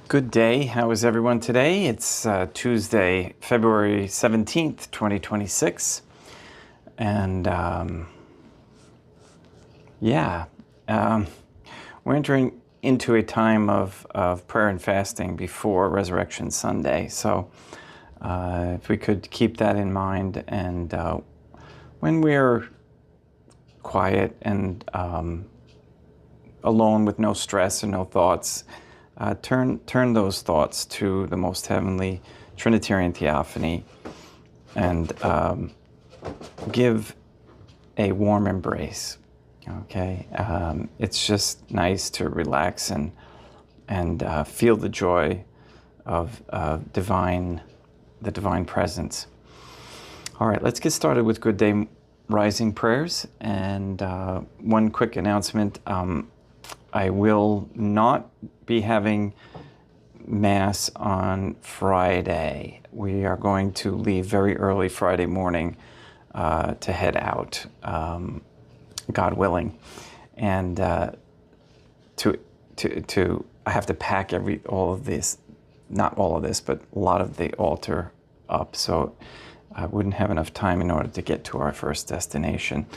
Good day. How is everyone today? It's Tuesday, February 17th, 2026. And we're entering into a time of prayer and fasting before Resurrection Sunday. So if we could keep that in mind, and when we're quiet and alone with no stress and no thoughts, turn those thoughts to the most heavenly Trinitarian Theophany and give a warm embrace. Okay, it's just nice to relax and feel the joy of the divine presence. All right, let's get started with Good Day Rising prayers. And one quick announcement. I will not be having Mass on Friday. We are going to leave very early Friday morning to head out, God willing. And I have to pack all of this, not all of this, but a lot of the altar up. So I wouldn't have enough time in order to get to our first destination.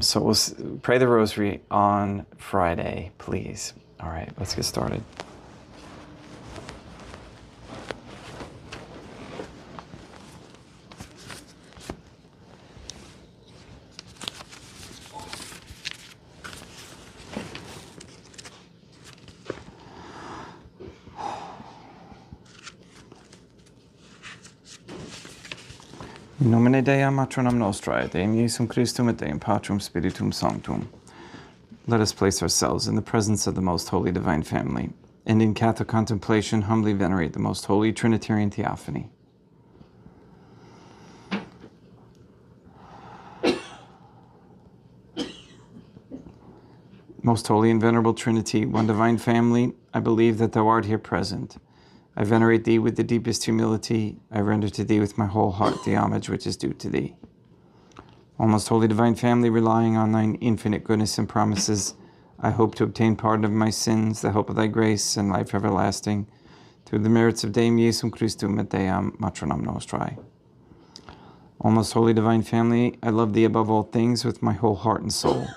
So we'll pray the rosary on Friday, please. All right, let's get started. In nomine Dei matronam nostrae, Deum Iesum Christum et Deum Patrum Spiritum Sanctum. Let us place ourselves in the presence of the Most Holy Divine Family, and in Catholic contemplation humbly venerate the Most Holy Trinitarian Theophany. Most Holy and Venerable Trinity, one Divine Family, I believe that Thou art here present. I venerate Thee with the deepest humility. I render to Thee with my whole heart the homage which is due to Thee. O most holy divine family, relying on Thine infinite goodness and promises, I hope to obtain pardon of my sins, the help of Thy grace, and life everlasting, through the merits of Deum Iesum Christum et Deum matronam nostrae. O most holy divine family, I love Thee above all things with my whole heart and soul,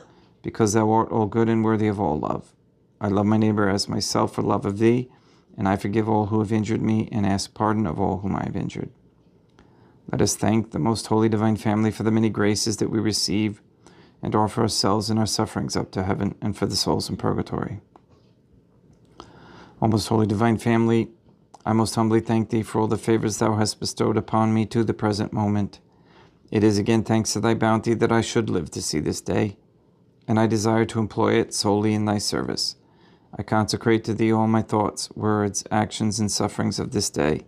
because Thou art all good and worthy of all love. I love my neighbor as myself for love of Thee, and I forgive all who have injured me, and ask pardon of all whom I have injured. Let us thank the Most Holy Divine Family for the many graces that we receive, and offer ourselves and our sufferings up to heaven, and for the souls in purgatory. O Most Holy Divine Family, I most humbly thank Thee for all the favors Thou hast bestowed upon me to the present moment. It is again thanks to Thy bounty that I should live to see this day, and I desire to employ it solely in Thy service. I consecrate to Thee all my thoughts, words, actions, and sufferings of this day.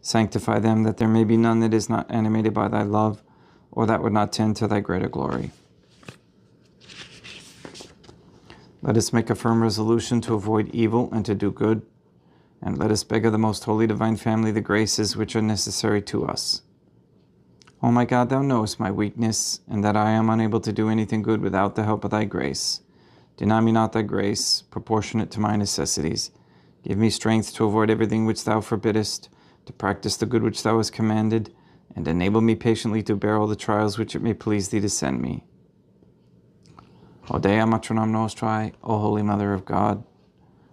Sanctify them, that there may be none that is not animated by Thy love, or that would not tend to Thy greater glory. Let us make a firm resolution to avoid evil and to do good, and let us beg of the Most Holy Divine Family the graces which are necessary to us. O my God, Thou knowest my weakness, and that I am unable to do anything good without the help of Thy grace. Deny me not Thy grace, proportionate to my necessities. Give me strength to avoid everything which Thou forbiddest, to practice the good which Thou hast commanded, and enable me patiently to bear all the trials which it may please Thee to send me. O Dea matronam nostrae, O Holy Mother of God,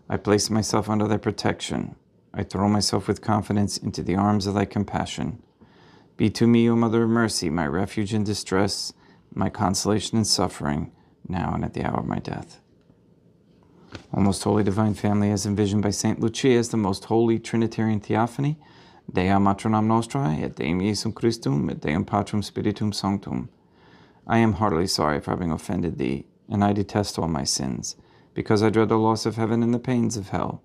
I place myself under Thy protection. I throw myself with confidence into the arms of Thy compassion. Be to me, O Mother of Mercy, my refuge in distress, my consolation in suffering, now and at the hour of my death. O most holy divine family, as envisioned by Saint Lucia as the most holy Trinitarian Theophany, Dea matronam nostrae, et Deum Iesum Christum, et Deum Patrum Spiritum Sanctum. I am heartily sorry for having offended Thee, and I detest all my sins, because I dread the loss of heaven and the pains of hell,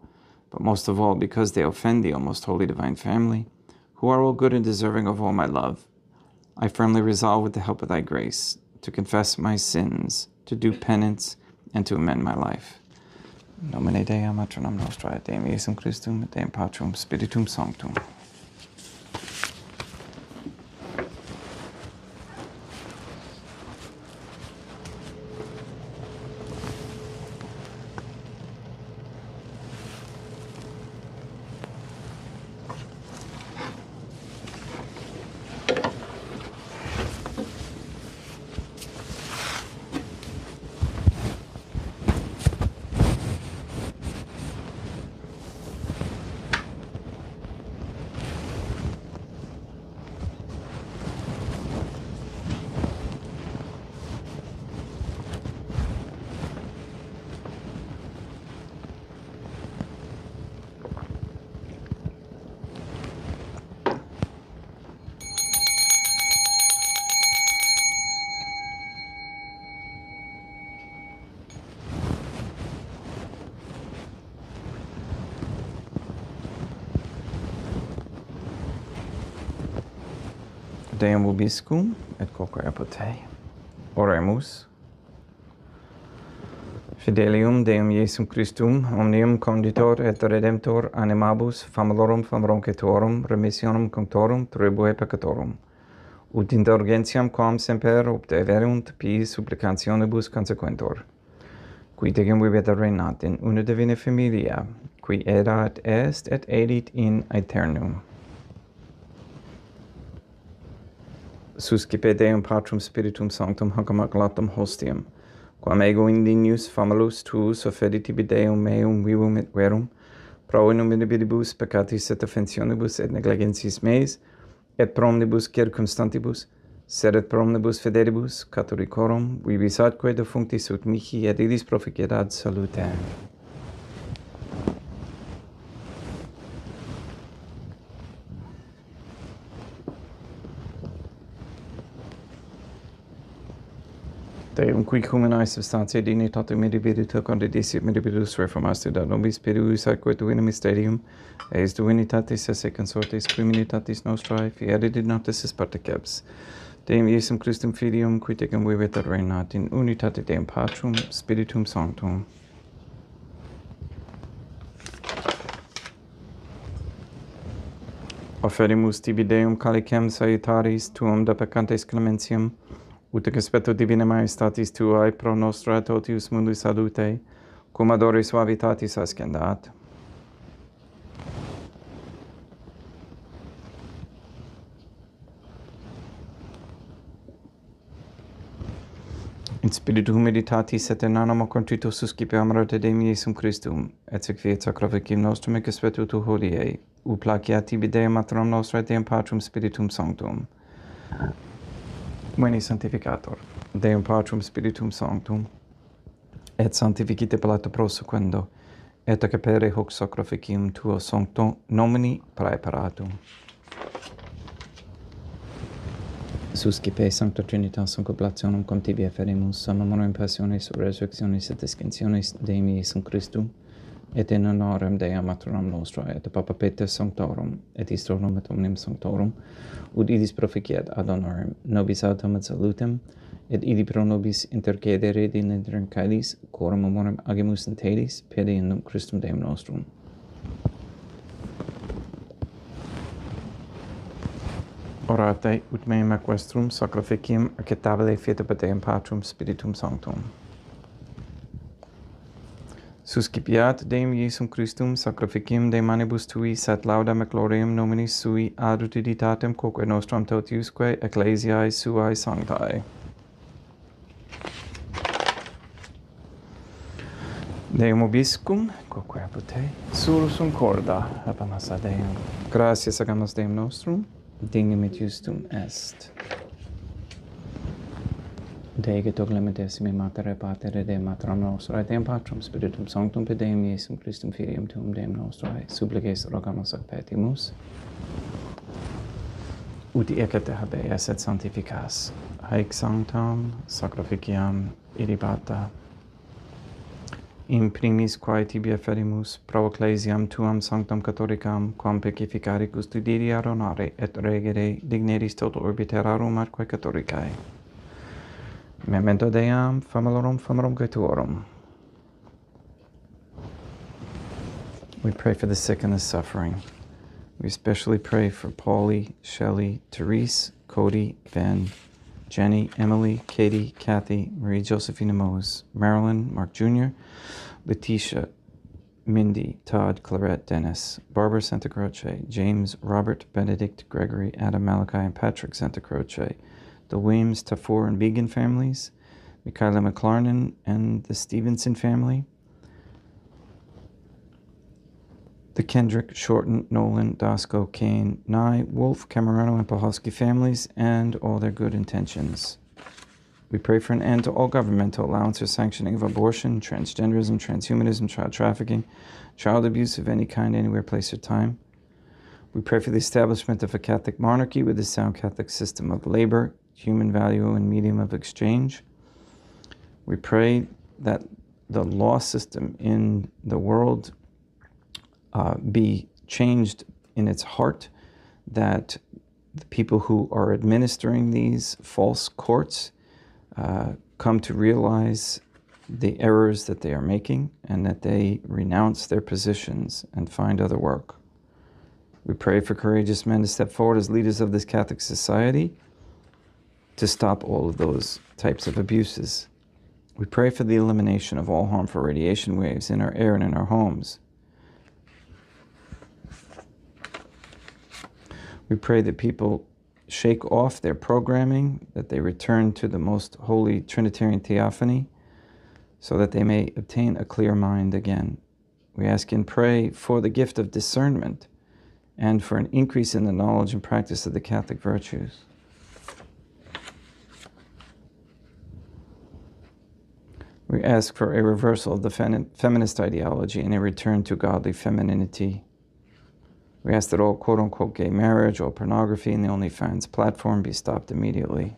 but most of all because they offend Thee, O most holy divine family, who are all good and deserving of all my love. I firmly resolve, with the help of Thy grace, to confess my sins, to do penance, and to amend my life. In nomine Dei matronam nostrae, et Deum Iesum Christum, et Deum Patrum Spiritum Sanctum. Deum vobiscum et quoque apud te. Oremus. Fidelium Deum Iesum Christum, omnium conditor et redemptor animabus, famalorum famronquetorum, remissionem cunctorum, tribue peccatorum. Ut indulgentiam quam semper obteverunt pis supplicationibus consequentor. Qui tegum vivit reinat in una divina familia, qui erat est et edit in aeternum. Suscipe Deum Patrum Spiritum Sanctum hanc immaculatum hostium, quam ego indignus famulus tuus offedi tibi Deum meum vivum et verum, pro innumerabilibus peccatis et offensionibus et negligentis meis, et pro omnibus circumstantibus, sed et pro omnibus fidelibus, Catholicorum, vivis atque defunctis ut mihi et illis proficiat salute. Deum qui cumanae substantiae dignitate mirabilita condidisiet mirabilis reformaste da nobis spiritus atque divina mysterium, eis divinitatis esse consortes criminitatis nostrae, fieri dignatis parteceps. Deum Iesum Christum Filium, qui tecum vivit et reinat in unitate Deum Patrum, Spiritum Sanctum. Offerimus tibi Deum calicem salutaris tuum da peccantes clementiam, ut expeto divina majestatis tuae pro nostra totius mundi salute, cum adore suavitatis ascendat. In spiritu meditatis et in animo contrito suscipe amor te Deum Iesum Christum, et sequiet sacrificium nostrum et expetu tu hodie, ut placiat tibi Deum matrum nostra Deum Patrum Spiritum Sanctum. Veni sanctificator, Deum Patrum Spiritum Sanctum, et sanctificite palata prosequendo, et acapere hoc sacrificium tuo sancto nomini praeparatum. Suscipe Sancta Trinitas concoblationem cum tibi efferimus, summum passiones, resurrectionis et ascensionis Deum Iesum Christum, et in honorem Dei matronam nostra, et Papa Peter Sanctorum, et Istrorum et omnium Sanctorum, ut idis proficiat ad honorem nobis autem et salutem, et idi pro nobis intercedere in interncalis, coram amorem agimus in telis, pede in num Christum Deum nostrum. Orate ut meum equestrum sacrificium acceptabile fiat per Deum Patrum Spiritum Sanctum. Suscipiat Deum Iesum Christum sacrificium de manibus tuis et laudam et gloriam nominis sui ad utilitatem quoque nostram totiusque ecclesiae suae sanctae. Deum obiscum, quoque apud te, sursum corda, habemus ad Deum. Gratias agamus Deum nostrum, dignum et justum est. Dei que clementissime matere patere Deum matram nostra, Deum Patrum Spiritum Sanctum, per Deum Iesum Christum Filium tuum Deum nostrae, supplices rogamus ac petimus, ut ecce habeas et sanctificas, haec sanctam sacrificiam irribata, in primis quae tibi efferimus pro ecclesiam tuam sanctam catholicam, quam pacificare custodire ad honore et regere digneris toto orbiterarum atque catholicae. Memento Deum famalorum famronquetorum. We pray for the sick and the suffering. We especially pray for Paulie, Shelley, Therese, Cody, Ben, Jenny, Emily, Katie, Kathy, Marie Josephina Mose, Marilyn, Mark Jr., Letitia, Mindy, Todd, Clarette, Dennis, Barbara Santa Croce, James, Robert, Benedict, Gregory, Adam, Malachi, and Patrick Santa Croce, the Williams, Tafour, and Began families, Michaela McLarnon and the Stevenson family, the Kendrick, Shorten, Nolan, Dasco, Kane, Nye, Wolf, Camerano, and Pahosky families, and all their good intentions. We pray for an end to all governmental allowance or sanctioning of abortion, transgenderism, transhumanism, child trafficking, child abuse of any kind, anywhere, place, or time. We pray for the establishment of a Catholic monarchy with a sound Catholic system of labor, human value, and medium of exchange. We pray that the law system in the world be changed in its heart, that the people who are administering these false courts come to realize the errors that they are making and that they renounce their positions and find other work. We pray for courageous men to step forward as leaders of this Catholic society to stop all of those types of abuses. We pray for the elimination of all harmful radiation waves in our air and in our homes. We pray that people shake off their programming, that they return to the most holy Trinitarian Theophany, so that they may obtain a clear mind again. We ask and pray for the gift of discernment and for an increase in the knowledge and practice of the Catholic virtues. We ask for a reversal of the feminist ideology and a return to godly femininity. We ask that all quote-unquote gay marriage, all pornography, and the OnlyFans platform be stopped immediately.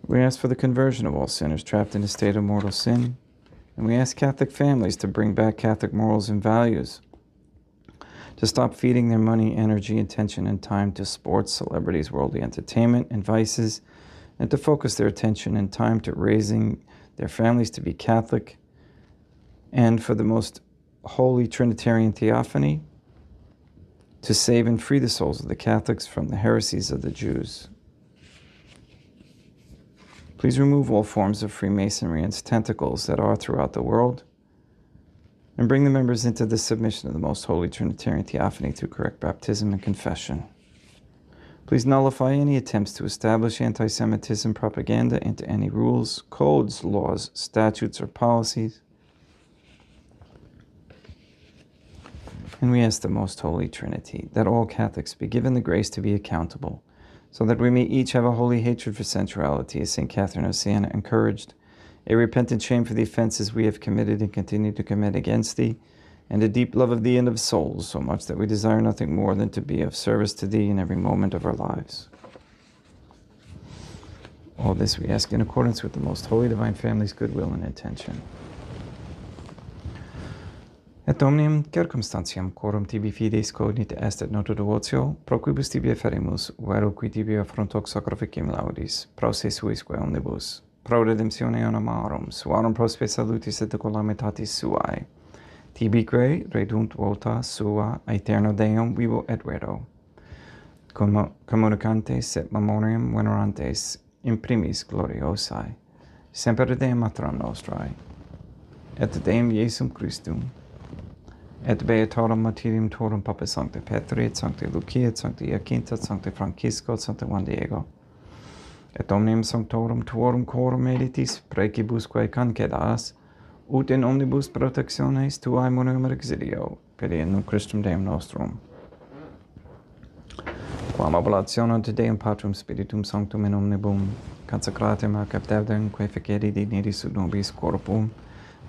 We ask for the conversion of all sinners trapped in a state of mortal sin. And we ask Catholic families to bring back Catholic morals and values, to stop feeding their money, energy, attention, and time to sports, celebrities, worldly entertainment, and vices, and to focus their attention and time to raising their families to be Catholic, and for the most holy Trinitarian Theophany to save and free the souls of the Catholics from the heresies of the Jews. Please remove all forms of Freemasonry and its tentacles that are throughout the world, and bring the members into the submission of the most holy Trinitarian Theophany through correct baptism and confession. Please nullify any attempts to establish anti-Semitism propaganda into any rules, codes, laws, statutes, or policies. And we ask the Most Holy Trinity that all Catholics be given the grace to be accountable, so that we may each have a holy hatred for sensuality, as St. Catherine of Siena encouraged, a repentant shame for the offenses we have committed and continue to commit against thee, and a deep love of thee and of souls, so much that we desire nothing more than to be of service to thee in every moment of our lives. All this we ask in accordance with the Most Holy Divine Family's goodwill and intention. Et omnium circumstantiam quorum tibi fides cognita est et nota devotio, pro quibus tibi eferimus, vero qui tibi affront hoc sacrificium laudis, pro se suisque omnibus, pro redemptione onomarum, suarum prospe salutis et calamitatis suae, tibique redunt vota sua aeterno Deum vivo et vero, communicantes et memoriam venerantes in primis gloriosae, semper Deum Matram nostrae, et Deum Iesum Christum, et beatorum martyrium torum Papa Sancte Petri, et Sancte Lucia, et Sancte Jacinta, et Sancte Francisco, et Sancte Juan Diego, et omnium sanctorum tuorum corum meditis precibusque cancedas, ut in omnibus protectiones tuae munum exilio, pediendum Christum Deum nostrum. Quam oblationem te Deum Patrum Spiritum Sanctum in omnibus consecratum ac abdevdem quae fecedi dignitis ut nobis corpum,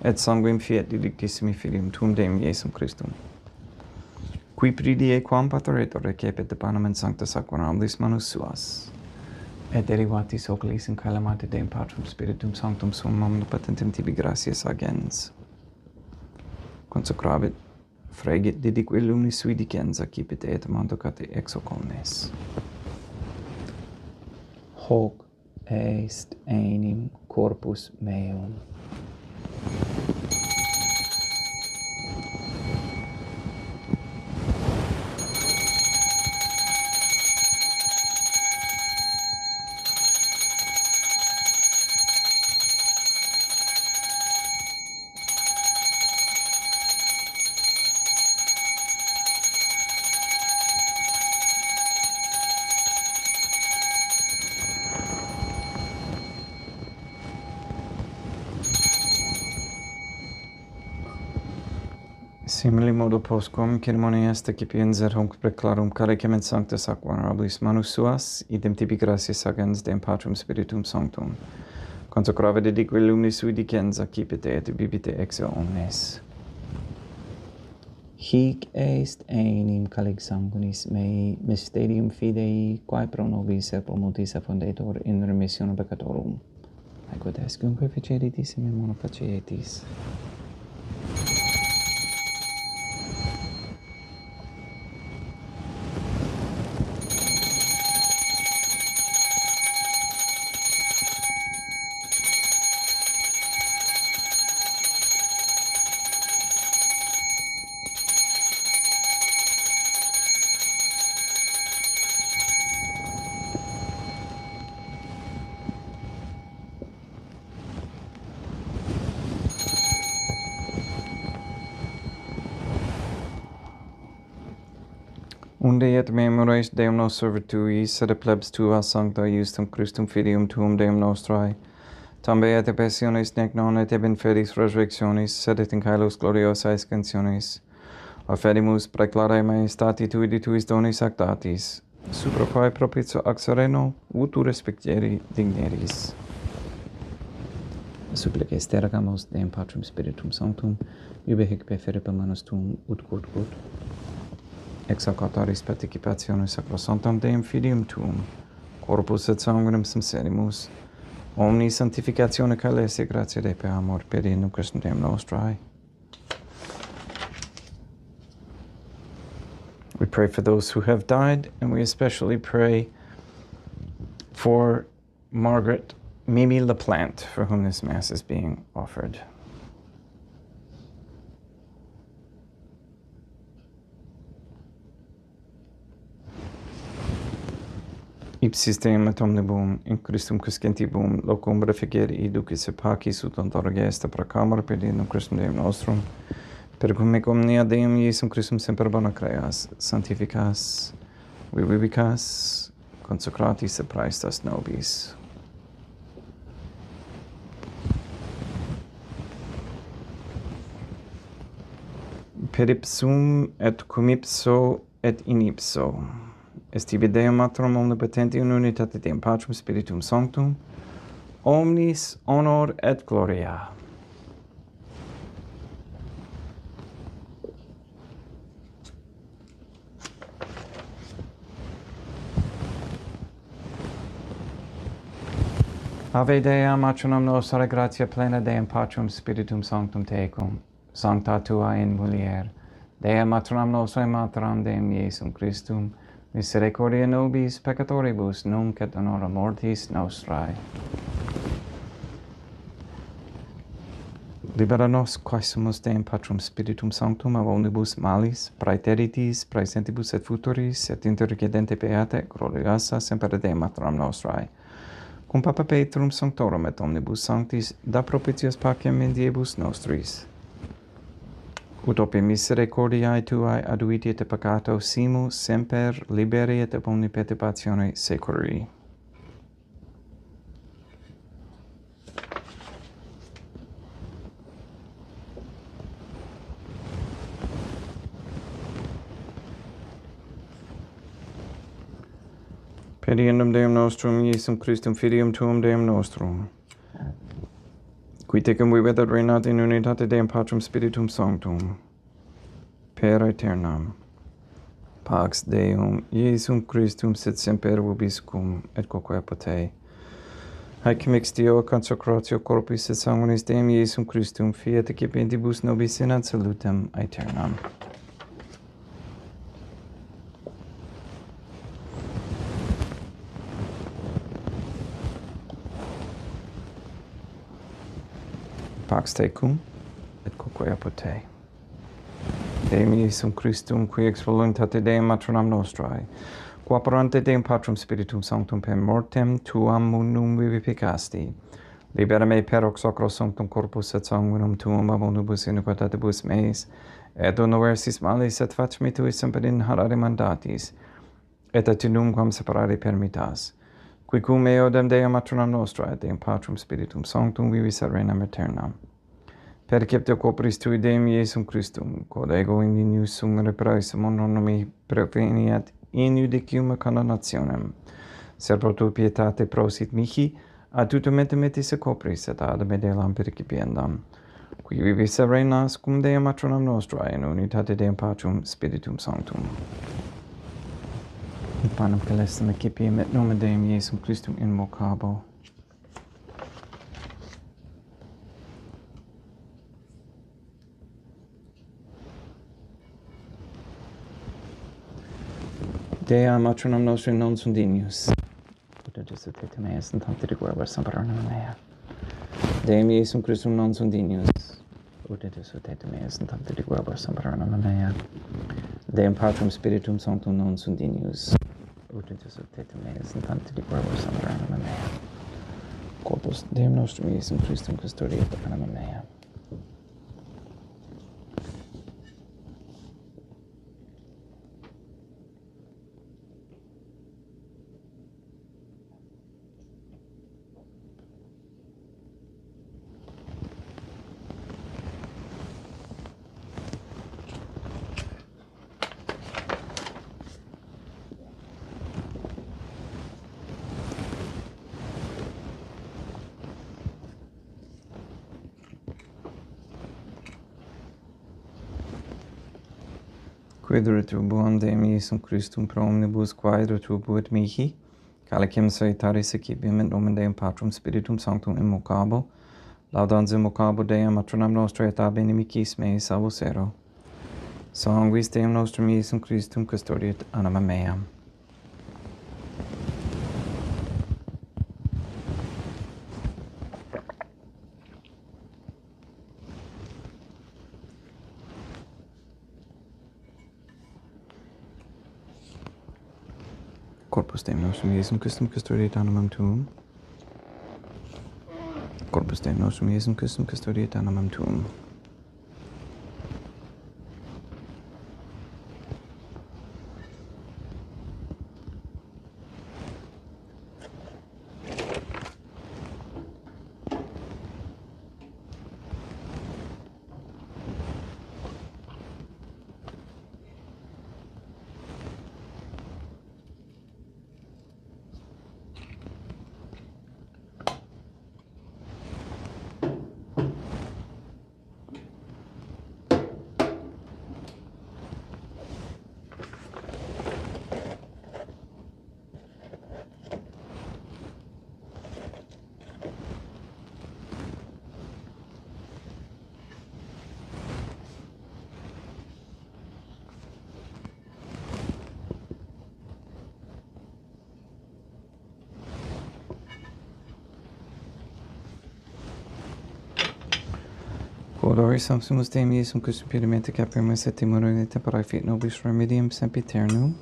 et sanguim fiat dilictissimi filium tuum Deum Iesum Christum. Qui pridie quam pateretur recepit de panem in sancta sacramentis manus suas, et derivatis oculis in calamate Deum Patrum Spiritum Sanctum sum omnipotentem tibi gratias agens. Consecravit, fregit didique lumnis sui dicenza, cipit et mandocate ex hoc omnes. Hoc est enim corpus meum. Simili modo postquam ceremonia est excipiens hunc preclarum calicem in sancta sacramentis manus suas, idem tibi gratias agens Deum Patrum Spiritum Sanctum. Consecrave dedique lumnis sui dicenza, cipite et bibite ex omnes. Hic est enim calic sanguinis mei mysterium fidei, quae pro nobis et pro multis effundetur in remissionem peccatorum. Aequo est cumque feceritis in memoria facietis. Unde et memoris Deum nos servituis, sed plebs tua sancta justum Christum filium tuum Deum nostrae, tambe et passionis nec non et in fedis resurrectionis, sed et in caelos gloriosae scansionis, offedimus preclare maestati tui di tuis donis actatis, supra quae propitio ac sereno utu respectere digneris. Supplices tergamus Deum Patrum Spiritum Sanctum, iube hic per manus tuum ut quod ex hoc autoris participationis sacrosanctam Deum Filium tuum, corpus et sanguinem sincerimus, omni sanctificatione caelesi gratia Dei per amor per in Christum Deum nostrae. We pray for those who have died, and we especially pray for Margaret Mimi LaPlante, for whom this Mass is being offered. Ipsis Deum et omnibus in Christum cuscentibus locum reficere ducis et pacis ut ontora gesta pro camera per in Christum Deum nostrum, per cum ec omnia Deum Iesum Christum semper bona creas, sanctificas, vivicas, consecratis et praestas nobis. Per ipsum et cum ipso et in ipso, est ibi Deum Matrum omnipotenti in unitate Deum Patrum Spiritum Sanctum, omnis honor et gloria. Ave Dea, Matronum nostra, gratia plena Deum Patrum Spiritum Sanctum tecum, sancta tua in mulier, Dea Matronum nostra, Materam Deum Iesum Christum, misericordia nobis peccatoribus, nunc et in hora mortis nostrae. Libera nos, quae sumus Deum Patrum Spiritum Sanctum, ab omnibus malis, praeteritis, praesentibus et futuris, et intercedente beate, gloriosa semper Deum Matronum nostrae. Cum Papa Petrum Sanctorum et omnibus sanctis, da propitios pacem in diebus nostris. Ut opie misericordiae tuae aduiti et peccato simu semper liberi et ab omni perturbatione securi. Per Deum nostrum, Iesum Christum Filium tuum Deum nostrum, qui tecum vivit et reinat in unitate Deum Patrum Spiritum Sanctum, per aeternam. Pax Deum, Iesum Christum, sit semper vobiscum, et quoque pote. Haec mixtio consecratio corpus et sanguinis Deum Iesum Christum, fiat ecipentibus nobis in ad salutem aeternam. Pax tecum, et quoque pote. Deum Iesum Christum, qui ex voluntate Deum Matronam nostrae, qua operante Deum Patrum Spiritum Sanctum per mortem tuam mundum vivificasti, libera me per hoc sacro sanctum corpus et sanguinum tuum ab omnibus iniquitatibus meis, et honoversis malis, et fac me tui semper inharare mandatis, et a nunquam separare permittas, qui cum eodem Deum Matronam nostrae, Deum Patrum Spiritum Sanctum vivis et reinam aeternam. Perceptio corporis tui Deum Iesum Christum, quod ego in inius sum repraesum nomi proveniat in judicium condemnationem, servo tu pietate prosit mihi, ad tutum metis corporis et ad medelam percipiendam, qui vivis et reinas cum Deum Matronam nostrae in unitate Deum Patrum Spiritum Sanctum. In panem celestem excipiem et nomen Deum Iesum Christum invocabo. Dea Matronum nostri non sunt dignus, ut adus te meas in tante reguerbar semperanum mea. Deum Iesum Christum non sunt dignus, ut adus te meas in tante reguerbar semperanum mea. Deum Patrum Spiritum Sanctum non sunt dignus, ut adus te meas in tante reguerbar semperanum mea. Corpus Deum nostrum Iesum Christum custodiet anima mea. Quid retribuam Deum Iesum Christum pro omnibus quae retribuit mihi, calicem salutaris accipiam in nomen Deum Patrum Spiritum Sanctum immocabo, laudans immocabo Deum matronam nostra et ab inimicis mei salvos ero. Sanguis Deum nostrum Iesum Christum custodiet anima meam. Corpus Deum nostrum Iesum Christum custodiet animam tuum. Corpus Deum nostrum Iesum Christum custodiet animam tuum. Quodori subsumus Deum Iesum Christum puramente capimus et timore tempore fit nobis remedium sempiternum.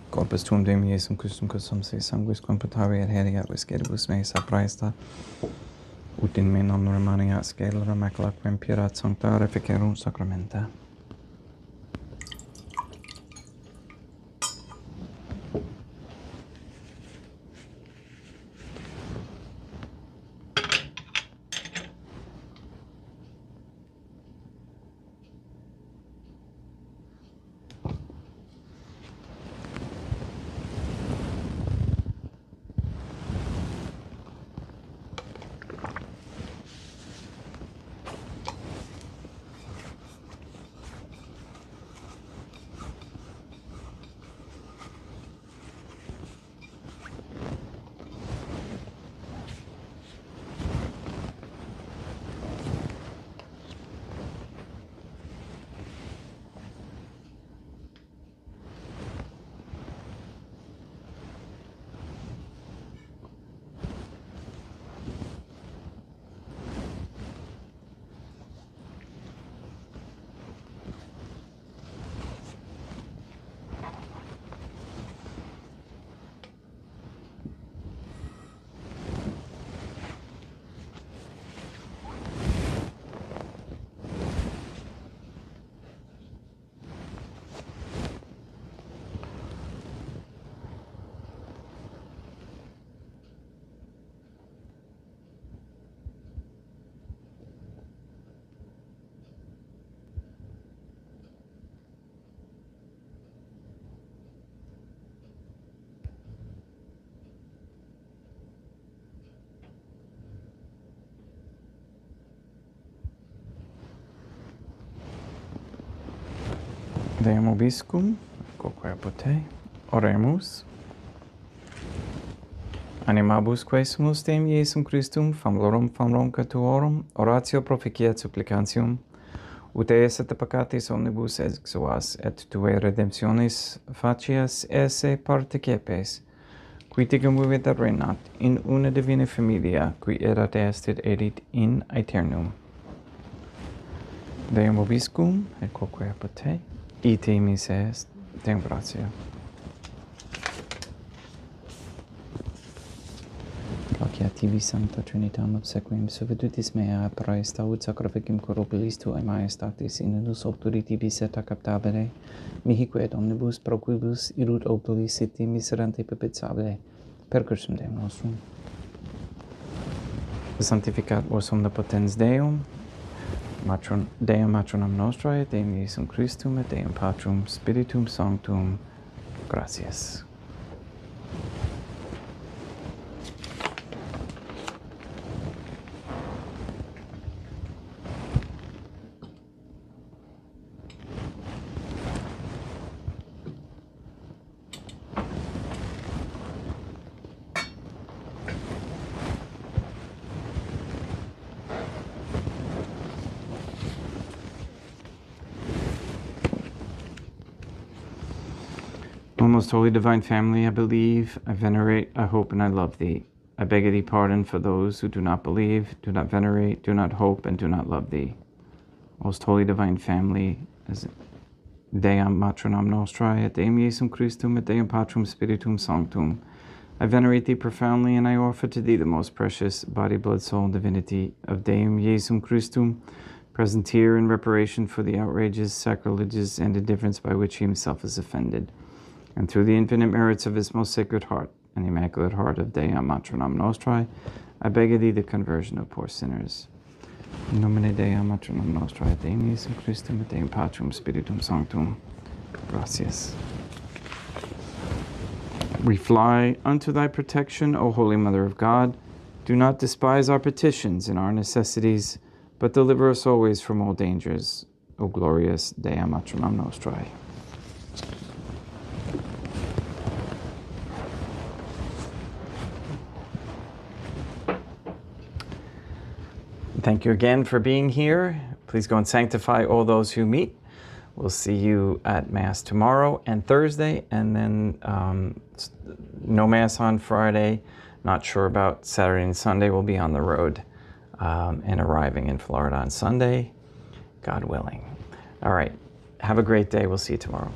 Corpus tuum Deum Iesum Christum cusum se sanguis computavi et heriat visceribus meis apraesta, ut in me non remaniat scelera macula quem pirat sancta reficerum sacramenta. Deum obiscum, quoque apotei, oremus. Animabusque sumus Deum Iesum Christum, famulorum catuorum, oratio proficiat supplicantium, ut eis et peccatis omnibus exuas, et tuae redemptionis facias esse partecepes, qui ticum vivit et regnat in una divina familia, qui erat est edit in aeternum. Deum obiscum, et quoque apotei, ite mis est, Deum gratia. Placativi Sancta Trinitam obsequim suvidutis mea praestaud sacraficum corporis tuae majestatis in nus auctoritibus et captabile, mihique et omnibus proquibus irut oculis siti miserante perpetuabile, per cursum Deum nostrum. Sanctificat vos omnipotens Deum, Deum matronam nostrae, Deum Iesum Christum, et Deum Patrum Spiritum Sanctum. Gracias. O most holy divine family, I believe, I venerate, I hope, and I love thee. I beg of thee pardon for those who do not believe, do not venerate, do not hope, and do not love thee. Most holy divine family, as Deum matronam nostrae, et Deum Iesum Christum, et Deum Patrum Spiritum Sanctum. I venerate thee profoundly, and I offer to thee the most precious body, blood, soul, and divinity of Deum Iesum Christum, present here in reparation for the outrages, sacrileges, and indifference by which he himself is offended. And through the infinite merits of his most sacred heart and the immaculate heart of Deum matronam nostrae, I beg of thee the conversion of poor sinners. In nomine Deum matronam nostrae, et Deum Iesum Christum, et Deum Patrum Spiritum Sanctum. Gracias. We fly unto thy protection, O Holy Mother of God. Do not despise our petitions and our necessities, but deliver us always from all dangers, O glorious Deum matronam nostrae. Thank you again for being here. Please go and sanctify all those who meet. We'll see you at Mass tomorrow and Thursday, and then no Mass on Friday. Not sure about Saturday and Sunday. We'll be on the road and arriving in Florida on Sunday, God willing. All right. Have a great day. We'll see you tomorrow.